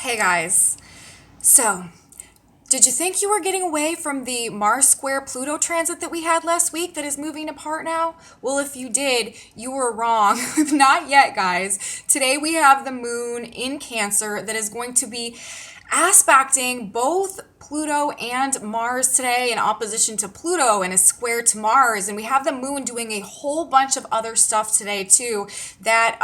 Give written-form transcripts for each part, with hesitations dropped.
Hey guys, so did you think you were getting away from the Mars square Pluto transit that we had last week that is moving apart now? Well, if you did, you were wrong. Not yet, guys. Today we have the moon in Cancer that is going to be aspecting both Pluto and Mars today in opposition to Pluto and a square to Mars. And we have the moon doing a whole bunch of other stuff today too that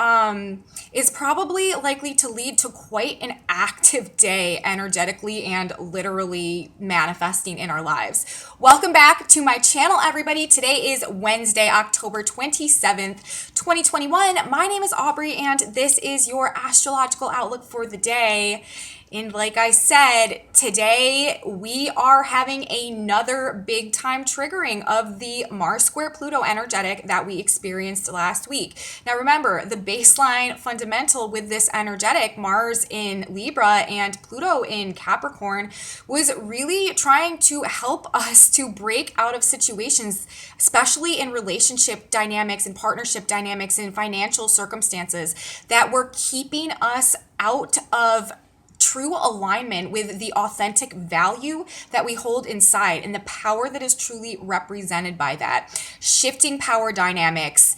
is probably likely to lead to quite an active day energetically and literally manifesting in our lives. Welcome back to my channel, everybody. Today is Wednesday, October 27th, 2021. My name is Aubrey and this is your astrological outlook for the day. And like I said, today we are having another big time triggering of the Mars square Pluto energetic that we experienced last week. Now remember, the baseline fundamental with this energetic, Mars in Libra and Pluto in Capricorn, was really trying to help us to break out of situations, especially in relationship dynamics and partnership dynamics and financial circumstances that were keeping us out of true alignment with the authentic value that we hold inside and the power that is truly represented by that. Shifting power dynamics,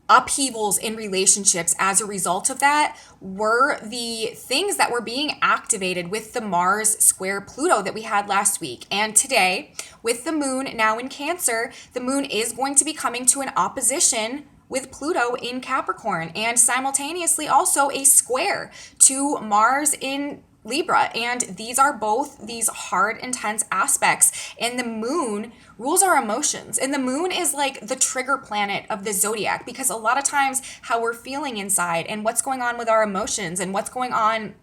upheavals in relationships as a result of that were the things that were being activated with the Mars square Pluto that we had last week. And today, with the moon now in Cancer, the moon is going to be coming to an opposition with Pluto in Capricorn and simultaneously also a square to Mars in Libra. And these are both these hard, intense aspects. And the moon rules our emotions. And the moon is like the trigger planet of the zodiac because a lot of times how we're feeling inside and what's going on with our emotions and what's going on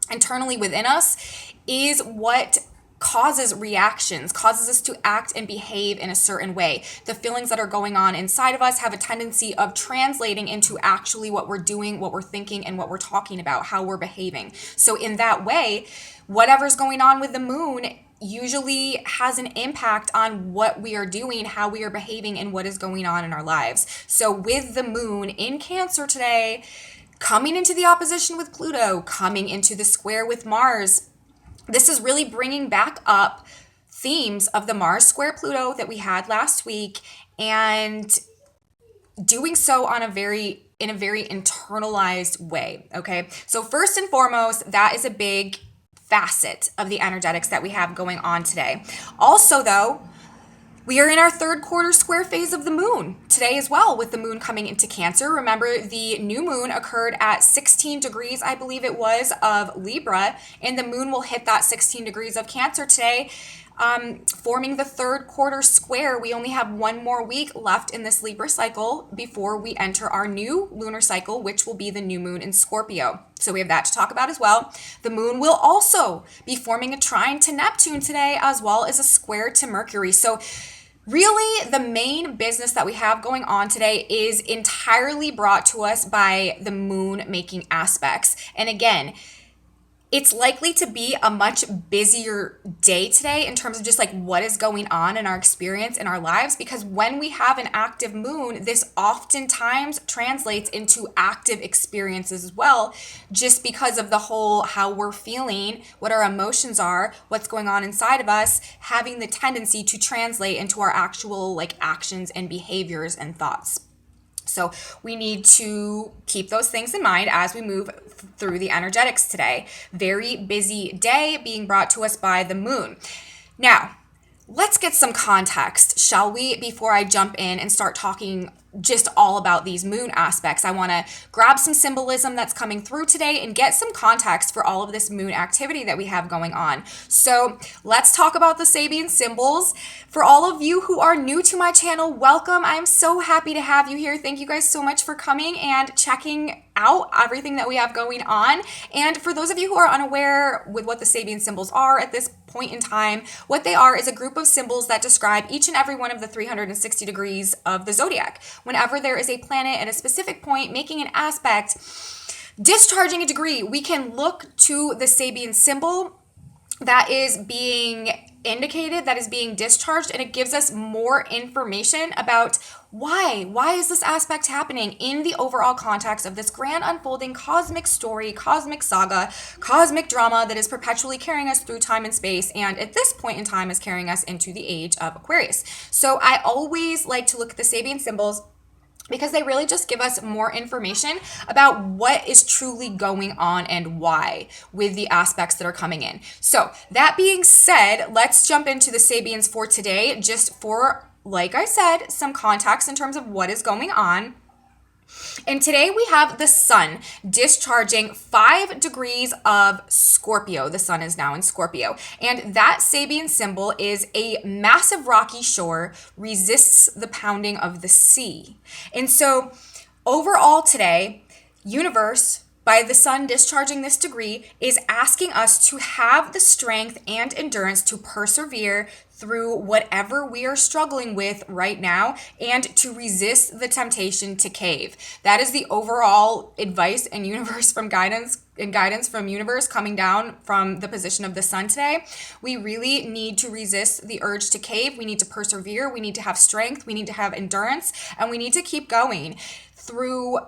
internally within us is what causes reactions, causes us to act and behave in a certain way. The feelings that are going on inside of us have a tendency of translating into actually what we're doing, what we're thinking, and what we're talking about, how we're behaving. So in that way, whatever's going on with the moon usually has an impact on what we are doing, how we are behaving, and what is going on in our lives. So with the moon in Cancer today, coming into the opposition with Pluto, coming into the square with Mars, this is really bringing back up themes of the Mars square Pluto that we had last week and doing so in a very internalized way, okay? So first and foremost, that is a big facet of the energetics that we have going on today. Also though, we are in our third quarter square phase of the moon today as well, with the moon coming into Cancer. Remember, the new moon occurred at 16 degrees, I believe it was, of Libra, and the moon will hit that 16 degrees of Cancer today, forming the third quarter square. We only have one more week left in this Libra cycle before we enter our new lunar cycle, which will be the new moon in Scorpio. So we have that to talk about as well. The moon will also be forming a trine to Neptune today, as well as a square to Mercury. So really, the main business that we have going on today is entirely brought to us by the moon making aspects. And again, it's likely to be a much busier day today in terms of just like what is going on in our experience in our lives, because when we have an active moon, this oftentimes translates into active experiences as well, just because of the whole how we're feeling, what our emotions are, what's going on inside of us, having the tendency to translate into our actual like actions and behaviors and thoughts. So we need to keep those things in mind as we move through the energetics today. Very busy day being brought to us by the moon. Now, let's get some context, shall we, before I jump in and start talking just all about these moon aspects. I want to grab some symbolism that's coming through today and get some context for all of this moon activity that we have going on. So let's talk about the Sabian symbols. For all of you who are new to my channel, welcome. I'm so happy to have you here. Thank you guys so much for coming and checking out everything that we have going on. And for those of you who are unaware with what the Sabian symbols are at this point in time, what they are is a group of symbols that describe each and every one of the 360 degrees of the zodiac. Whenever there is a planet at a specific point making an aspect, discharging a degree, we can look to the Sabian symbol that is being indicated, that is being discharged, and it gives us more information about why is this aspect happening in the overall context of this grand unfolding cosmic story, cosmic saga, cosmic drama that is perpetually carrying us through time and space, and at this point in time is carrying us into the age of Aquarius. So I always like to look at the Sabian symbols because they really just give us more information about what is truly going on and why with the aspects that are coming in. So that being said, let's jump into the Sabians for today, just for, like I said, some context in terms of what is going on. And today we have the sun discharging 5 degrees of Scorpio. The sun is now in Scorpio. And that Sabian symbol is a massive rocky shore resists the pounding of the sea. And so overall today, universe, by the sun discharging this degree, is asking us to have the strength and endurance to persevere through whatever we are struggling with right now and to resist the temptation to cave. That is the overall advice and universe from guidance from universe coming down from the position of the sun today. We really need to resist the urge to cave. We need to persevere. We need to have strength. We need to have endurance, and we need to keep going through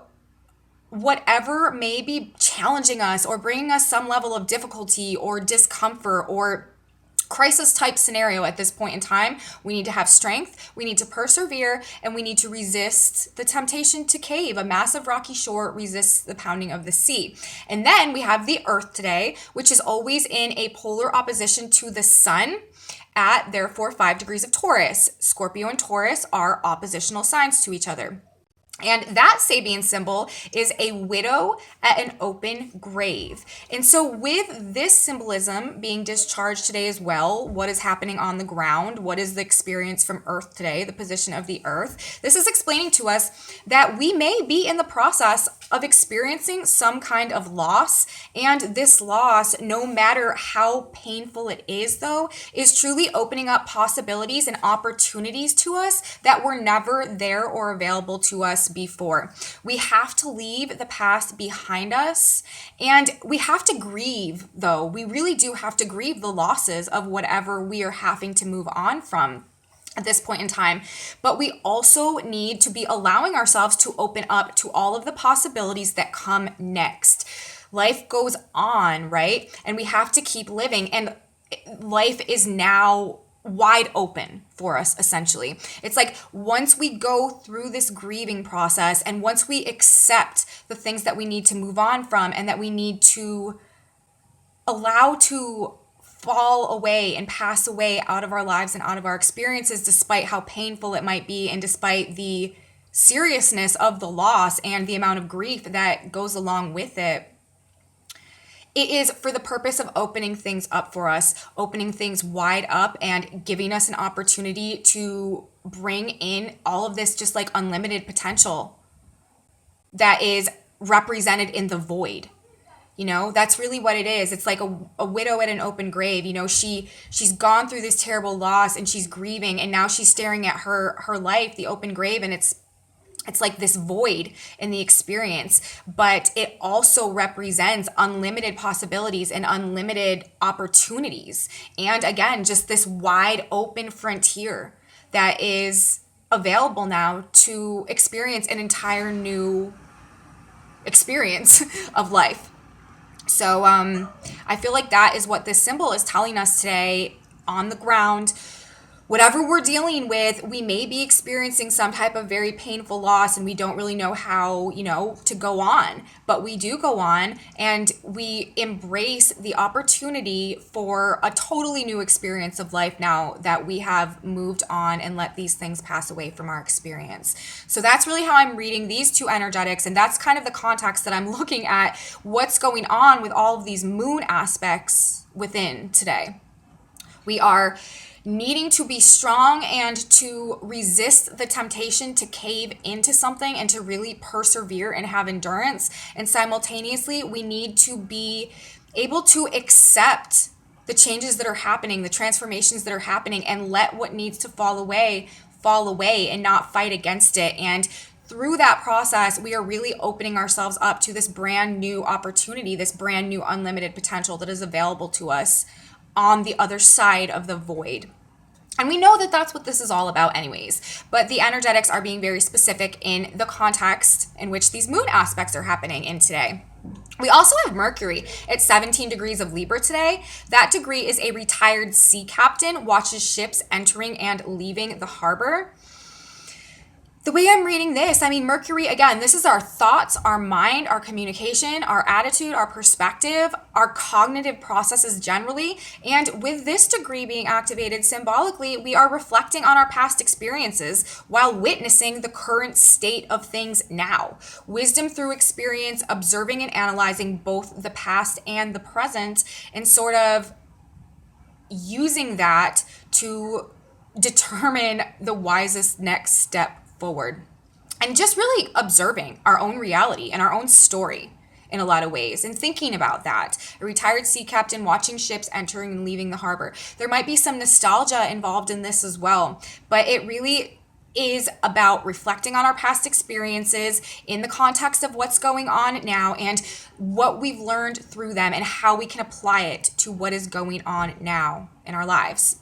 whatever may be challenging us or bringing us some level of difficulty or discomfort or crisis type scenario at this point in time. We need to have strength, we need to persevere, and we need to resist the temptation to cave. A massive rocky shore resists the pounding of the sea. And then we have the earth today, which is always in a polar opposition to the sun at therefore 5 degrees of Taurus. Scorpio and Taurus are oppositional signs to each other. And that Sabian symbol is a widow at an open grave. And so with this symbolism being discharged today as well, what is happening on the ground? What is the experience from Earth today, the position of the Earth? This is explaining to us that we may be in the process of experiencing some kind of loss. And this loss, no matter how painful it is though, is truly opening up possibilities and opportunities to us that were never there or available to us before. We have to leave the past behind us, and we have to grieve though. We really do have to grieve the losses of whatever we are having to move on from at this point in time. But we also need to be allowing ourselves to open up to all of the possibilities that come next. Life goes on, right? And we have to keep living, and life is now wide open for us, essentially. It's like once we go through this grieving process and once we accept the things that we need to move on from and that we need to allow to fall away and pass away out of our lives and out of our experiences, despite how painful it might be and despite the seriousness of the loss and the amount of grief that goes along with it. It is for the purpose of opening things up for us, opening things wide up and giving us an opportunity to bring in all of this just like unlimited potential that is represented in the void. You know, that's really what it is. It's like a widow at an open grave. You know, she's gone through this terrible loss and she's grieving, and now she's staring at her life, the open grave, and it's like this void in the experience, but it also represents unlimited possibilities and unlimited opportunities. And again, just this wide open frontier that is available now to experience an entire new experience of life. So I feel like that is what this symbol is telling us today on the ground. Whatever we're dealing with, we may be experiencing some type of very painful loss and we don't really know how, to go on. But we do go on and we embrace the opportunity for a totally new experience of life now that we have moved on and let these things pass away from our experience. So that's really how I'm reading these two energetics, and that's kind of the context that I'm looking at what's going on with all of these moon aspects within today. We are needing to be strong and to resist the temptation to cave into something and to really persevere and have endurance. And simultaneously, we need to be able to accept the changes that are happening, the transformations that are happening, and let what needs to fall away and not fight against it. And through that process, we are really opening ourselves up to this brand new opportunity, this brand new unlimited potential that is available to us on the other side of the void. And we know that that's what this is all about anyways, but the energetics are being very specific in the context in which these moon aspects are happening in today. We also have Mercury at 17 degrees of Libra today. That degree is a retired sea captain, watches ships entering and leaving the harbor. The way I'm reading this, I mean, Mercury, again, this is our thoughts, our mind, our communication, our attitude, our perspective, our cognitive processes generally. And with this degree being activated symbolically, we are reflecting on our past experiences while witnessing the current state of things now. Wisdom through experience, observing and analyzing both the past and the present, and sort of using that to determine the wisest next step forward, and just really observing our own reality and our own story in a lot of ways and thinking about that. A retired sea captain watching ships entering and leaving the harbor. There might be some nostalgia involved in this as well, but it really is about reflecting on our past experiences in the context of what's going on now and what we've learned through them and how we can apply it to what is going on now in our lives.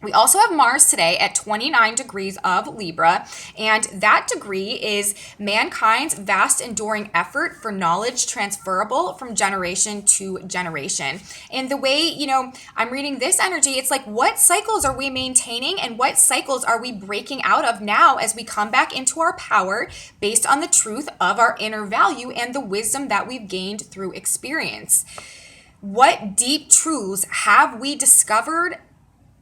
We also have Mars today at 29 degrees of Libra, and that degree is mankind's vast enduring effort for knowledge transferable from generation to generation. And the way, I'm reading this energy, it's like, what cycles are we maintaining and what cycles are we breaking out of now as we come back into our power based on the truth of our inner value and the wisdom that we've gained through experience? What deep truths have we discovered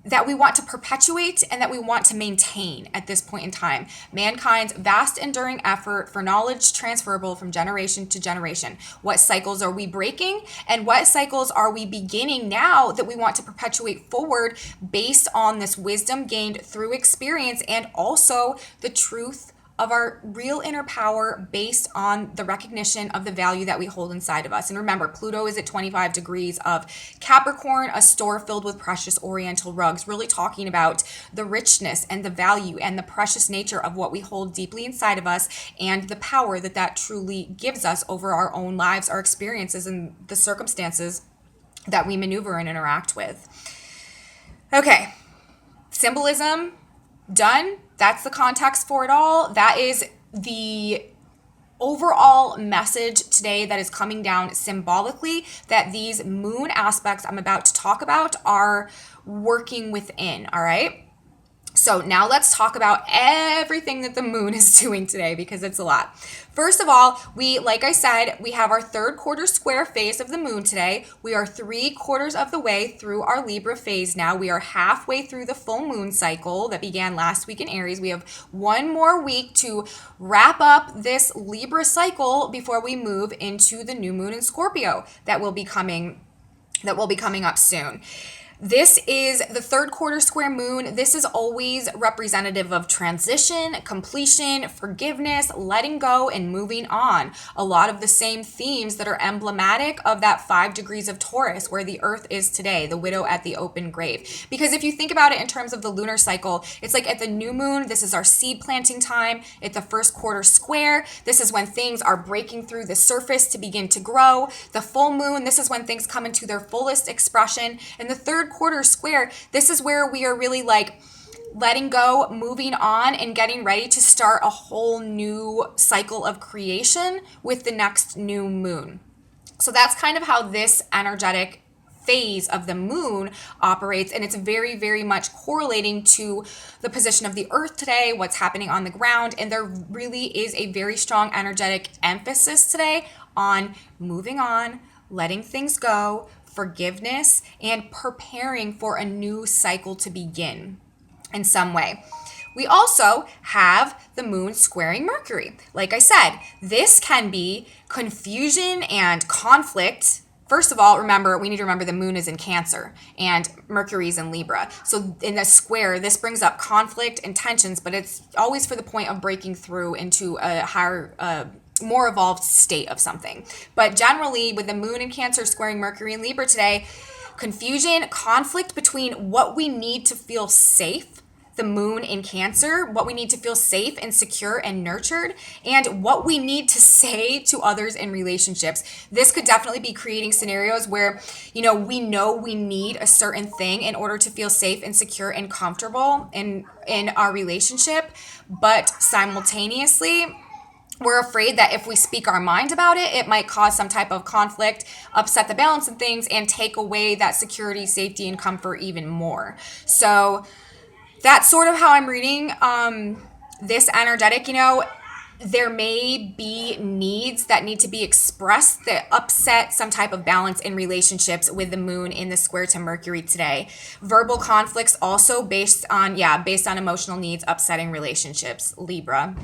that we want to perpetuate and that we want to maintain at this point in time? Mankind's vast enduring effort for knowledge transferable from generation to generation. What cycles are we breaking and what cycles are we beginning now that we want to perpetuate forward based on this wisdom gained through experience and also the truth of our real inner power based on the recognition of the value that we hold inside of us. And remember, Pluto is at 25 degrees of Capricorn, a store filled with precious oriental rugs, really talking about the richness and the value and the precious nature of what we hold deeply inside of us and the power that that truly gives us over our own lives, our experiences, and the circumstances that we maneuver and interact with. Okay, symbolism done. That's the context for it all. That is the overall message today that is coming down symbolically, that these moon aspects I'm about to talk about are working within, all right? So now let's talk about everything that the moon is doing today because it's a lot. First of all, like I said, we have our third quarter square phase of the moon today. We are 3/4 of the way through our Libra phase now. We are halfway through the full moon cycle that began last week in Aries. We have one more week to wrap up this Libra cycle before we move into the new moon in Scorpio that will be coming up soon. This is the third quarter square moon. This is always representative of transition, completion, forgiveness, letting go, and moving on. A lot of the same themes that are emblematic of that 5 degrees of Taurus, where the earth is today, the widow at the open grave. Because if you think about it in terms of the lunar cycle, it's like at the new moon, this is our seed planting time. At the first quarter square, this is when things are breaking through the surface to begin to grow. The full moon, this is when things come into their fullest expression. And the third quarter square, this is where we are really like letting go, moving on, and getting ready to start a whole new cycle of creation with the next new moon. So that's kind of how this energetic phase of the moon operates, and it's very, very much correlating to the position of the earth today, what's happening on the ground, and there really is a very strong energetic emphasis today on moving on, letting things go, forgiveness, and preparing for a new cycle to begin in some way. We also have the moon squaring Mercury. Like I said, this can be confusion and conflict. First of all, we need to remember the moon is in Cancer and Mercury is in Libra. So in the square, this brings up conflict and tensions, but it's always for the point of breaking through into a higher, more evolved state of something. But generally, with the moon in Cancer squaring Mercury and Libra today, confusion, conflict between what we need to feel safe the moon in Cancer, what we need to feel safe and secure and nurtured, and what we need to say to others in relationships. This could definitely be creating scenarios where, we know we need a certain thing in order to feel safe and secure and comfortable in our relationship, but simultaneously, we're afraid that if we speak our mind about it, it might cause some type of conflict, upset the balance of things, and take away that security, safety, and comfort even more. So that's sort of how I'm reading this energetic. There may be needs that need to be expressed that upset some type of balance in relationships with the moon in the square to Mercury today. Verbal conflicts also based on emotional needs upsetting relationships, Libra.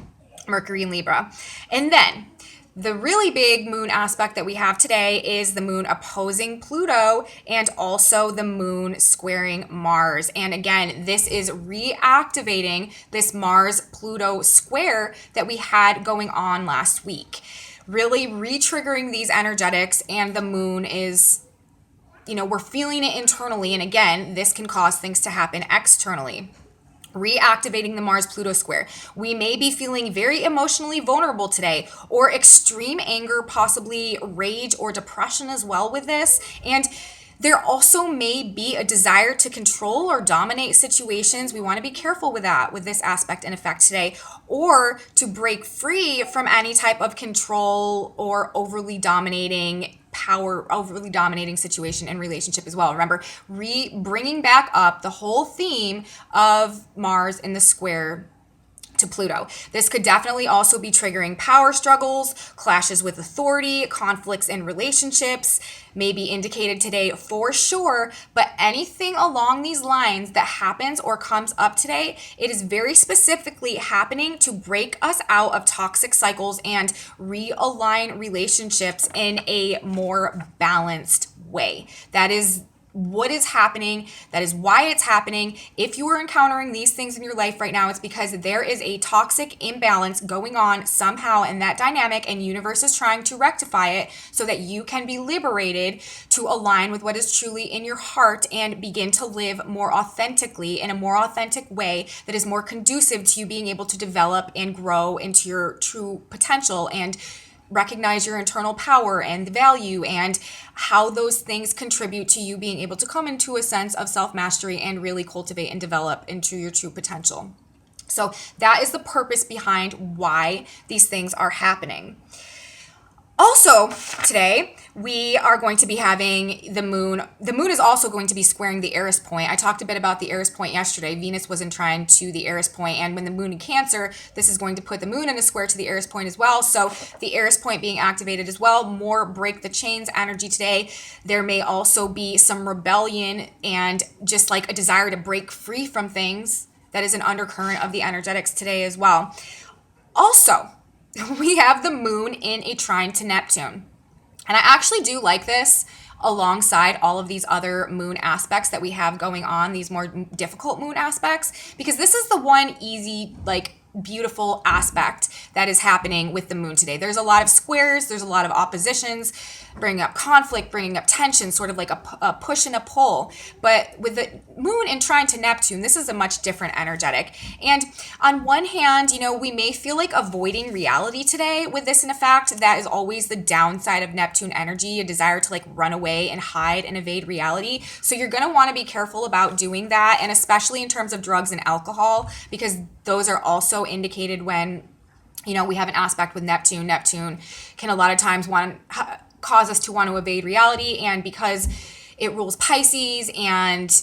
Mercury and Libra. And then the really big moon aspect that we have today is the moon opposing Pluto and also the moon squaring Mars. And again, this is reactivating this Mars-Pluto square that we had going on last week. Really re-triggering these energetics, and the moon is, we're feeling it internally. And again, this can cause things to happen externally. Reactivating the Mars-Pluto square. We may be feeling very emotionally vulnerable today, or extreme anger, possibly rage or depression as well with this. And there also may be a desire to control or dominate situations. We want to be careful with that, with this aspect and effect today, or to break free from any type of control or overly dominating situation and relationship as well. Remember, bringing back up the whole theme of Mars in the square to Pluto. This could definitely also be triggering power struggles, clashes with authority, conflicts in relationships, may be indicated today for sure, but anything along these lines that happens or comes up today, it is very specifically happening to break us out of toxic cycles and realign relationships in a more balanced way. That is what is happening. That is why it's happening. If you are encountering these things in your life right now, it's because there is a toxic imbalance going on somehow in that dynamic, and universe is trying to rectify it so that you can be liberated to align with what is truly in your heart and begin to live more authentically in a more authentic way that is more conducive to you being able to develop and grow into your true potential and recognize your internal power and value and how those things contribute to you being able to come into a sense of self-mastery and really cultivate and develop into your true potential. So that is the purpose behind why these things are happening. Also, today, we are going to be having the moon. The moon is also going to be squaring the Eris point. I talked a bit about the Eris point yesterday. Venus was in trine to the Eris point, and when the moon in Cancer, this is going to put the moon in a square to the Eris point as well. So the Eris point being activated as well, more break the chains energy today. There may also be some rebellion and just like a desire to break free from things. That is an undercurrent of the energetics today as well. Also, we have the moon in a trine to Neptune. And I actually do like this alongside all of these other moon aspects that we have going on, these more difficult moon aspects, because this is the one easy, beautiful aspect that is happening with the moon today. There's a lot of squares, there's a lot of oppositions, bringing up conflict, bringing up tension, sort of like a push and a pull. But with the moon in trine to Neptune, this is a much different energetic. And on one hand, we may feel like avoiding reality today with this in effect. That is always the downside of Neptune energy, a desire to run away and hide and evade reality. So you're going to want to be careful about doing that, and especially in terms of drugs and alcohol, because those are also indicated when, we have an aspect with Neptune. Neptune can a lot of times cause us to want to evade reality, and because it rules Pisces and,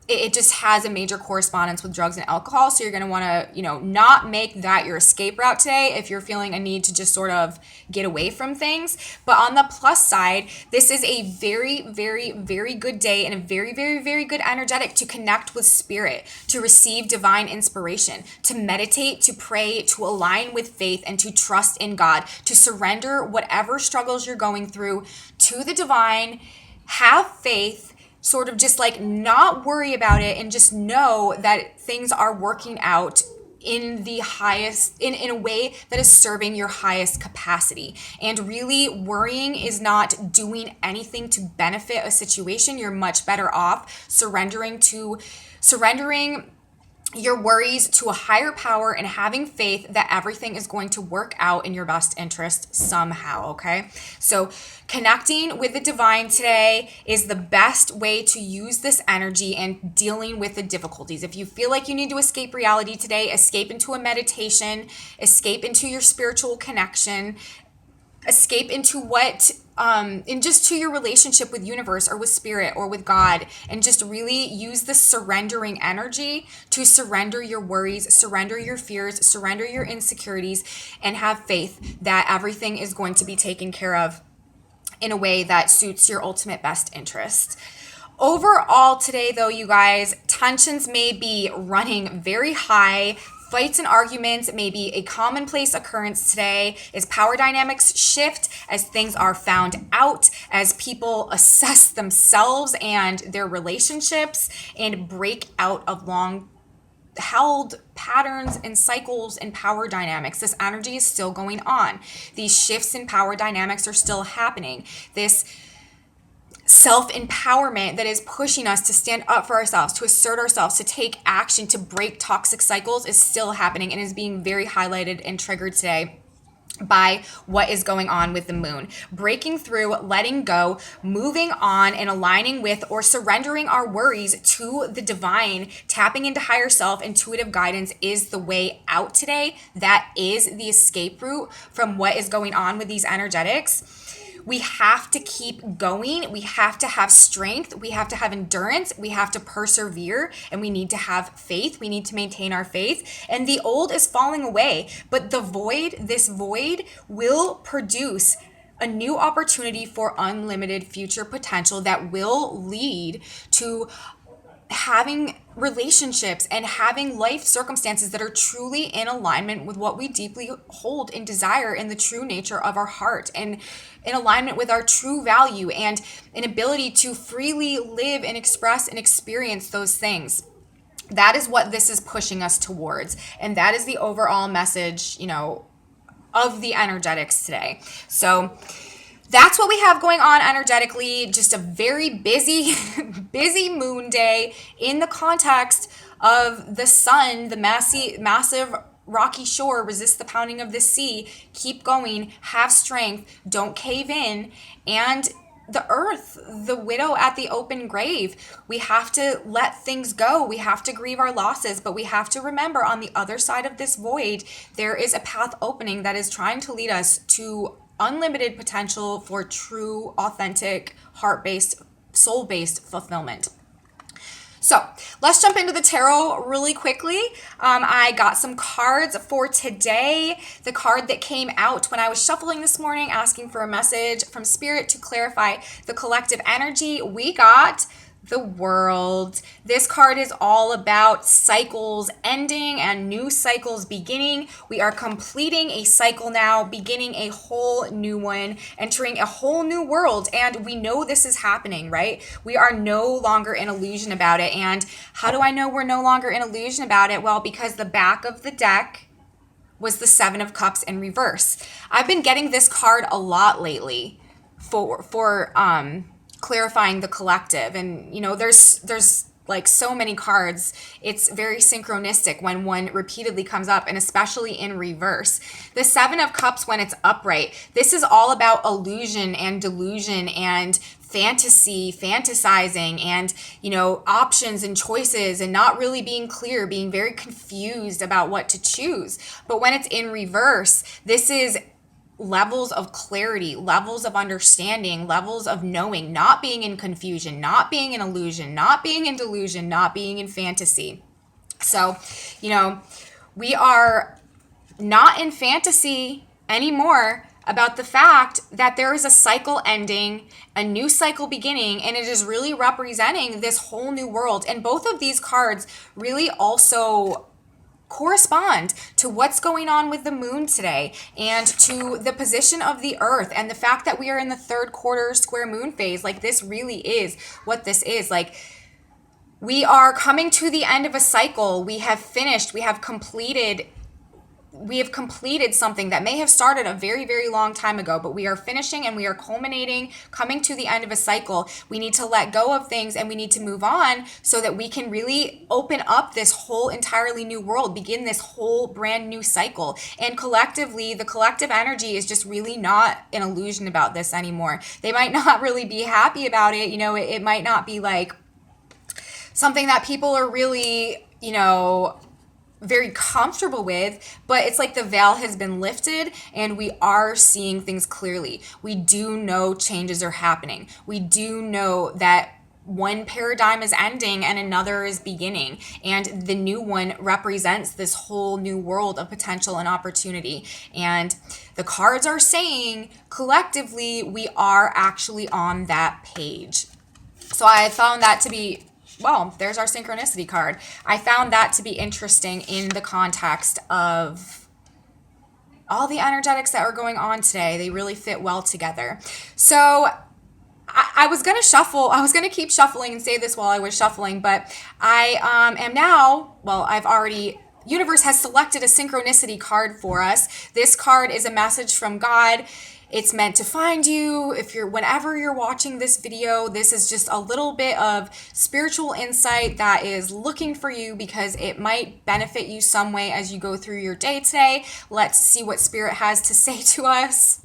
it just has a major correspondence with drugs and alcohol. So you're going to want to, not make that your escape route today if you're feeling a need to just sort of get away from things. But on the plus side, this is a very, very, very good day and a very, very, very good energetic to connect with spirit, to receive divine inspiration, to meditate, to pray, to align with faith, and to trust in God, to surrender whatever struggles you're going through to the divine, have faith, sort of just not worry about it, and just know that things are working out in the highest, in a way that is serving your highest capacity. And really, worrying is not doing anything to benefit a situation. You're much better off surrendering your worries to a higher power and having faith that everything is going to work out in your best interest somehow, okay? So connecting with the divine today is the best way to use this energy and dealing with the difficulties. If you feel like you need to escape reality today, escape into a meditation, escape into your spiritual connection, escape into and just to your relationship with universe or with spirit or with God, and just really use the surrendering energy to surrender your worries, surrender your fears, surrender your insecurities, and have faith that everything is going to be taken care of in a way that suits your ultimate best interest. Overall today though, you guys, tensions may be running very high. Fights and arguments may be a commonplace occurrence today as power dynamics shift, as things are found out, as people assess themselves and their relationships and break out of long held patterns and cycles and power dynamics. This energy is still going on. These shifts in power dynamics are still happening. This self-empowerment that is pushing us to stand up for ourselves, to assert ourselves, to take action, to break toxic cycles is still happening and is being very highlighted and triggered today by what is going on with the moon. Breaking through, letting go, moving on, and aligning with or surrendering our worries to the divine, tapping into higher self, intuitive guidance is the way out today. That is the escape route from what is going on with these energetics. We have to keep going. We have to have strength. We have to have endurance. We have to persevere, and we need to have faith. We need to maintain our faith. And the old is falling away, but this void will produce a new opportunity for unlimited future potential that will lead to having relationships and having life circumstances that are truly in alignment with what we deeply hold and desire in the true nature of our heart, and in alignment with our true value and an ability to freely live and express and experience those things. That is what this is pushing us towards. And that is the overall message, of the energetics today. So that's what we have going on energetically. Just a very busy, busy moon day in the context of the sun, the massive rocky shore, resist the pounding of the sea, keep going, have strength, don't cave in, and the earth, the widow at the open grave. We have to let things go. We have to grieve our losses, but we have to remember on the other side of this void, there is a path opening that is trying to lead us to unlimited potential for true, authentic, heart-based, soul-based fulfillment. So let's jump into the tarot really quickly. I got some cards for today. The card that came out when I was shuffling this morning, asking for a message from Spirit to clarify the collective energy, we got the World. This card is all about cycles ending and new cycles beginning. We are completing a cycle now, beginning a whole new one, entering a whole new world. And we know this is happening, right? We are no longer in illusion about it. And how do I know we're no longer in illusion about it? Well, because the back of the deck was the Seven of Cups in reverse. I've been getting this card a lot lately for clarifying the collective, and there's like so many cards. It's very synchronistic when one repeatedly comes up, and especially in reverse. The Seven of Cups, when it's upright, this is all about illusion and delusion and fantasy, fantasizing, and options and choices, and not really being clear, being very confused about what to choose. But when it's in reverse, this is levels of clarity, levels of understanding, levels of knowing, not being in confusion, not being in illusion, not being in delusion, not being in fantasy. So, we are not in fantasy anymore about the fact that there is a cycle ending, a new cycle beginning, and it is really representing this whole new world. And both of these cards really also correspond to what's going on with the moon today, and to the position of the earth, and the fact that we are in the third quarter square moon phase. Like, this really is what this is. Like, we are coming to the end of a cycle. We have finished, we have completed we have completed something that may have started a very, very long time ago, but we are finishing and we are culminating, coming to the end of a cycle. We need to let go of things and we need to move on so that we can really open up this whole entirely new world, begin this whole brand new cycle. And collectively, the collective energy is just really not an illusion about this anymore. They might not really be happy about it. You know, it might not be like something that people are really, you know, very comfortable with, but it's like the veil has been lifted and we are seeing things clearly. We do know changes are happening. We do know that one paradigm is ending and another is beginning, and the new one represents this whole new world of potential and opportunity. And the cards are saying collectively we are actually on that page. So I found that to be, well, there's our synchronicity card. I found that to be interesting in the context of all the energetics that are going on today. They really fit well together. So I was going to shuffle. I was going to keep shuffling and say this while I was shuffling, but I am now, well, I've already, universe has selected a synchronicity card for us. This card is a message from God. It's meant to find you. Whenever you're watching this video, this is just a little bit of spiritual insight that is looking for you because it might benefit you some way as you go through your day today. Let's see what Spirit has to say to us.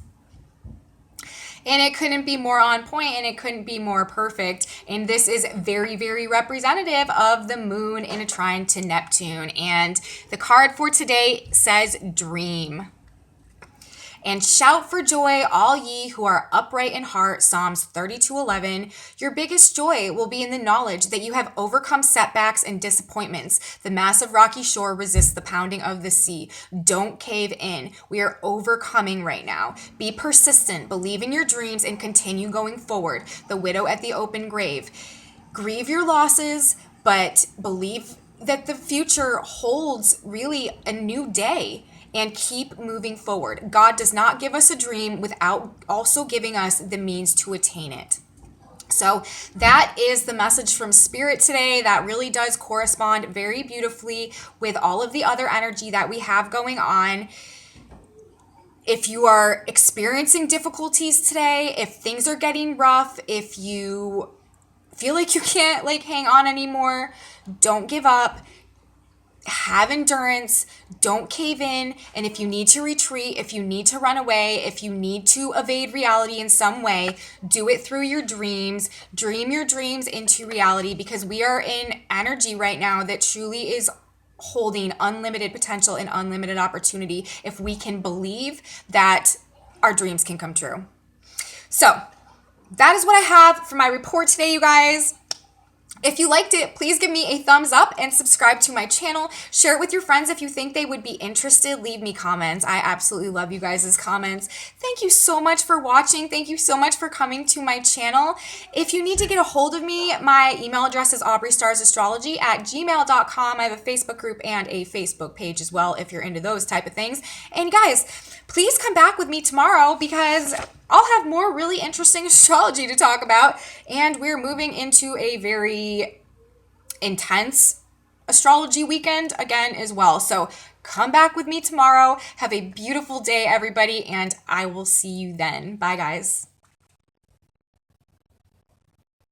And it couldn't be more on point and it couldn't be more perfect. And this is very, very representative of the moon in a trine to Neptune. And the card for today says dream. And shout for joy, all ye who are upright in heart, Psalms 32:11. Your biggest joy will be in the knowledge that you have overcome setbacks and disappointments. The massive rocky shore resists the pounding of the sea. Don't cave in. We are overcoming right now. Be persistent, believe in your dreams, and continue going forward. The widow at the open grave. Grieve your losses, but believe that the future holds really a new day. And keep moving forward. God does not give us a dream without also giving us the means to attain it. So that is the message from Spirit today. That really does correspond very beautifully with all of the other energy that we have going on. If you are experiencing difficulties today, if things are getting rough, if you feel like you can't hang on anymore, don't give up. Have endurance, don't cave in, and if you need to retreat, if you need to run away, if you need to evade reality in some way, do it through your dreams. Dream your dreams into reality, because we are in energy right now that truly is holding unlimited potential and unlimited opportunity if we can believe that our dreams can come true. So that is what I have for my report today, you guys. If you liked it, please give me a thumbs up and subscribe to my channel. Share it with your friends if you think they would be interested. Leave me comments. I absolutely love you guys' comments. Thank you so much for watching. Thank you so much for coming to my channel. If you need to get a hold of me, my email address is aubreystarsAstrology@gmail.com. I have a Facebook group and a Facebook page as well if you're into those type of things. And guys, please come back with me tomorrow because I'll have more really interesting astrology to talk about, and we're moving into a very intense astrology weekend again as well. So come back with me tomorrow. Have a beautiful day, everybody, and I will see you then. Bye, guys.